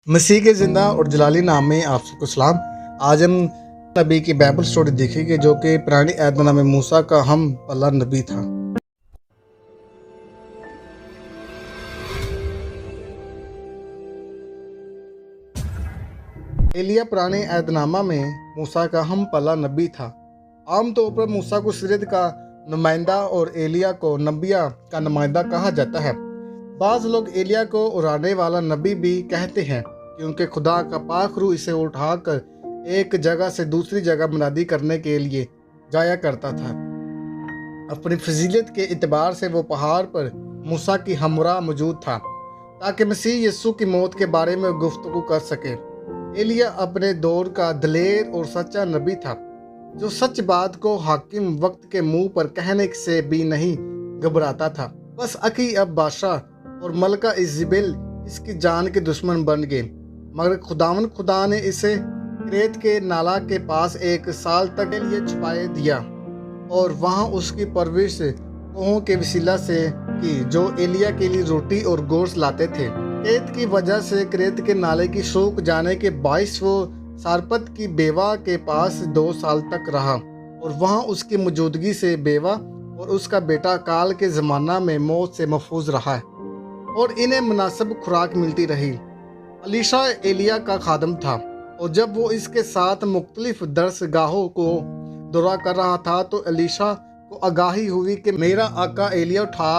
मसीह के ज़िंदा और जलाली नाम में आप सबको सलाम। आज हम नबी की बाइबल स्टोरी देखेंगे जो कि पुरानी अहद में मूसा का हम पल्ला नबी था। एलिया पुराने अहदनामा में मूसा का हम पल्ला नबी था। आमतौर पर मूसा को सीरत का नुमाइंदा और एलिया को नबिया का नुमाइंदा कहा जाता है। बाज़ लोग एलिया को उड़ाने वाला नबी भी कहते हैं क्योंकि खुदा का पाक रूह इसे उठाकर एक जगह से दूसरी जगह मुनादी करने के लिए जाया करता था। अपनी फजीलत के एतबार से वो पहाड़ पर मूसा की हमरा मौजूद था ताकि मसीह यीशु की मौत के बारे में गुफ्तगू कर सके। एलिया अपने दौर का दलेर और सच्चा नबी था जो सच बात को हाकिम वक्त के मुंह पर कहने से भी नहीं घबराता था। बस अकी अब बादशाह और मलका इज़बेल इसकी जान के दुश्मन बन गए, मगर खुदा ने इसे क्रेत के नाला के पास 1 साल तक के लिए छुपाए दिया और वहाँ उसकी परवरिश कोहों के वसीला से की जो एलिया के लिए रोटी और गोश्त लाते थे। क्रेत की वजह से क्रेत के नाले की सूख जाने के बाइस वो सारपत की बेवा के पास 2 साल तक रहा और वहाँ उसकी मौजूदगी से बेवा और उसका बेटा काल के ज़माना में मौत से महफूज रहा और इन्हें मुनासिब खुराक मिलती रही। अलीशा एलिया का खादम था और जब वो इसके साथ मुख्तलिफ दरसगाहों को दौरा कर रहा था तो अलीशा को आगाही हुई कि मेरा आका एलिया उठा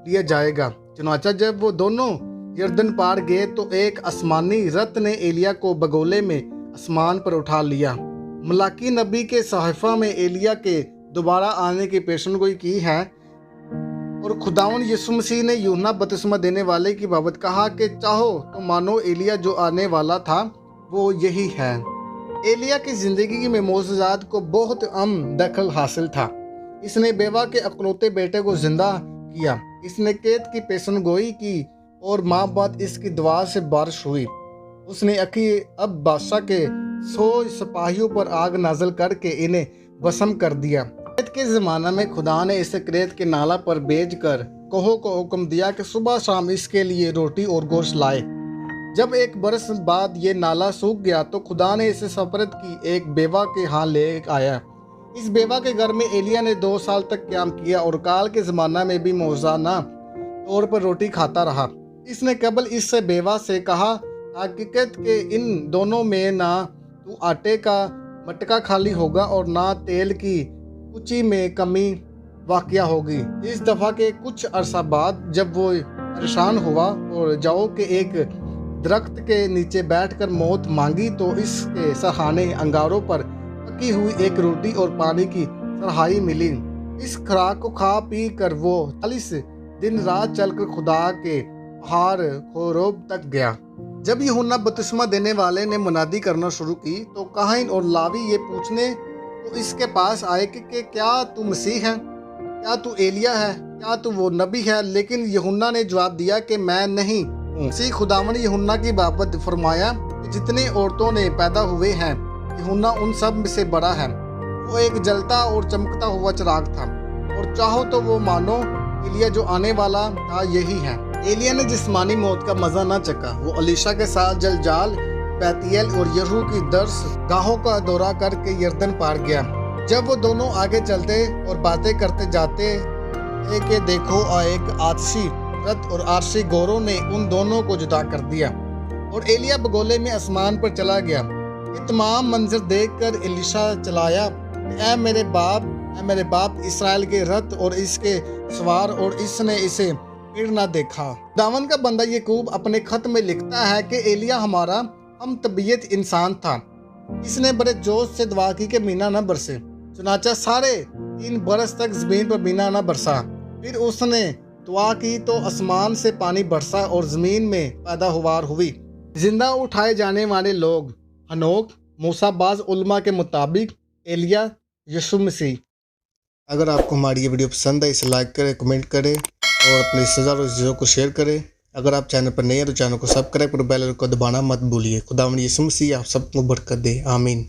लिया जाएगा। चुनाचा जब वो दोनों यर्दन पार गए तो एक आसमानी रथ ने एलिया को बगोले में आसमान पर उठा लिया। मलाकी नबी के सहिफ़ा में एलिया के दोबारा आने की पेशनगोई की है और खुदावन यीशु मसीह ने यूहन्ना बपतिस्मा देने वाले की बाबत कहा कि चाहो तो मानो एलिया जो आने वाला था वो यही है। एलिया की ज़िंदगी में मौजूदात को बहुत दखल हासिल था। इसने बेवा के अकलौते बेटे को जिंदा किया, इसने कैद की पेशनगोई की और माँ बाप इसकी दुआ से बारिश हुई। उसने अकी अब बादशाह के 100 सिपाहियों पर आग नाजल करके इन्हें भस्म कर दिया। क्रेत के ज़माना में खुदा ने इसे क्रेत के नाला पर भेजकर कोहो को हुक्म दिया कि सुबह शाम इसके लिए रोटी और गोश्त लाए। जब 1 बरस बाद ये नाला सूख गया तो खुदा ने इसे सफरत की एक बेवा के यहाँ ले आया। इस बेवा के घर में एलिया ने 2 साल तक क्याम किया और काल के ज़माना में भी मौजाना तौर पर रोटी खाता रहा। इसने कबल इससे बेवा से कहा, हकीकत के इन दोनों में ना तो आटे का मटका खाली होगा और ना तेल की कुची में कमी वाक़या होगी। इस दफ़ा के कुछ अरसा बाद जब वो परेशान हुआ और जाओ के एक दरख्त के नीचे बैठकर मौत मांगी तो इसके सहाने अंगारों पर पकी हुई एक रोटी और पानी की सरहाई मिली। इस खुराक को खा पी कर वो 40 दिन रात चलकर खुदा के पहाड़ खोरेब तक गया। जब यूहन्ना बपतिस्मा देने वाले ने मुनादी करना शुरू की तो काहिन और लावी ये पूछने तो इसके पास आए कि क्या तू मसीह है, क्या तू एलिया है, क्या तू वो नबी है। लेकिन यूहन्ना ने जवाब दिया कि मैं नहीं हूँ। मसीह खुदावन यूहन्ना की बाबत फरमाया कि जितने औरतों ने पैदा हुए हैं यूहन्ना उन सब में से बड़ा है। वो एक जलता और चमकता हुआ चिराग था और चाहो तो वो मानो एलिया जो आने वाला था यही है। एलिया ने जिस्मानी मौत का मजा न चखा। वो अलीशा के साथ जलजाल, बैतियल और यहू की दर्स गाहों का दौरा करके यर्दन पार गया। जब वो दोनों आगे चलते और बातें करते जाते कि देखो एक आतशी रथ और आरशी गोरों ने उन दोनों को जुदा कर दिया और एलिया बगोले में आसमान पर चला गया। ये तमाम मंजर देखकर एलीशा चलाया, ऐ मेरे बाप इसराइल के रथ और इसके सवार, और इसने इसे फिर ना देखा। दावन का बंदा याकूब अपने खत में लिखता है कि एलिया हमारा हम तबीयत इंसान था। इसने बड़े जोश से दुआ की कि मीना न बरसे। चुनाचा 3.5 बरस तक जमीन पर मीना न बरसा। फिर उसने दुआ की तो आसमान से पानी बरसा और जमीन में पैदावार हुई। जिंदा उठाए जाने वाले लोग हनोक, मूसा, बाज़ उलमा के मुताबिक एलिया, यीशु मसीह। अगर आपको हमारी ये वीडियो पसंद है इसे लाइक करें, कमेंट करें और अपने रिश्तेदारों और चीज़ों को शेयर करें। अगर आप चैनल पर नए हैं तो चैनल को सब्सक्राइब और बेल आइकन को दबाना मत भूलिए। खुदावंद यीशु मसीह आप सबको बरकत दे। आमीन।